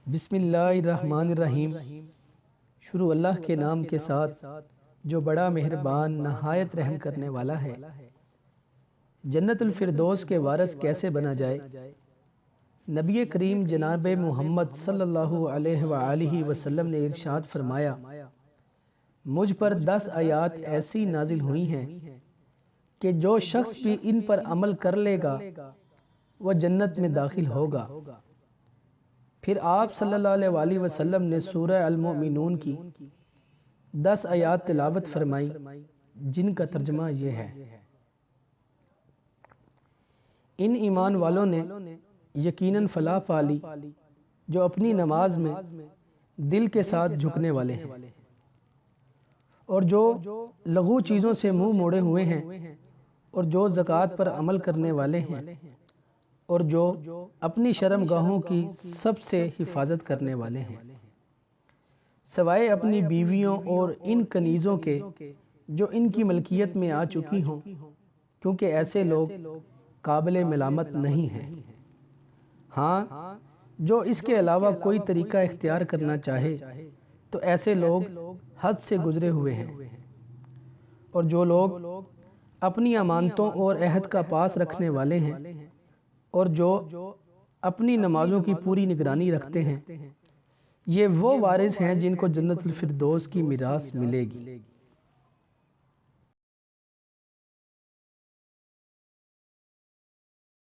بسم اللہ الرحمن الرحیم۔ شروع اللہ کے نام کے ساتھ جو بڑا مہربان نہایت رحم کرنے والا ہے۔ جنت الفردوس کے وارث کیسے بنا جائے؟ نبی کریم جناب محمد صلی اللہ علیہ وآلہ وسلم نے ارشاد فرمایا، مجھ پر 10 آیات ایسی نازل ہوئی ہیں کہ جو شخص بھی ان پر عمل کر لے گا وہ جنت میں داخل ہوگا۔ پھر آپ صلی اللہ علیہ وآلہ وسلم نے سورہ المؤمنون کی 10 آیات تلاوت فرمائی جن کا ترجمہ یہ ہے، ان ایمان والوں نے یقیناً فلاح پا لی جو اپنی نماز میں دل کے ساتھ جھکنے والے ہیں اور جو لغو چیزوں سے منہ موڑے ہوئے ہیں اور جو زکوٰۃ پر عمل کرنے والے ہیں اور جو اپنی شرم گاہوں کی سب سے حفاظت کرنے والے ہیں، سوائے اپنی بیویوں اور ان کنیزوں کے جو ان کی ملکیت میں آ چکی ہوں، کیونکہ ایسے لوگ قابل ملامت نہیں ہیں۔ ہاں، جو اس کے علاوہ کوئی طریقہ اختیار کرنا چاہے تو ایسے لوگ حد سے گزرے ہوئے ہیں، اور جو لوگ اپنی امانتوں اور عہد کا پاس رکھنے والے ہیں اور جو اپنی نمازوں کی پوری نگرانی رکھتے ہیں، یہ وہ وارث ہیں جن کو جنت الفردوس کی میراث ملے گی۔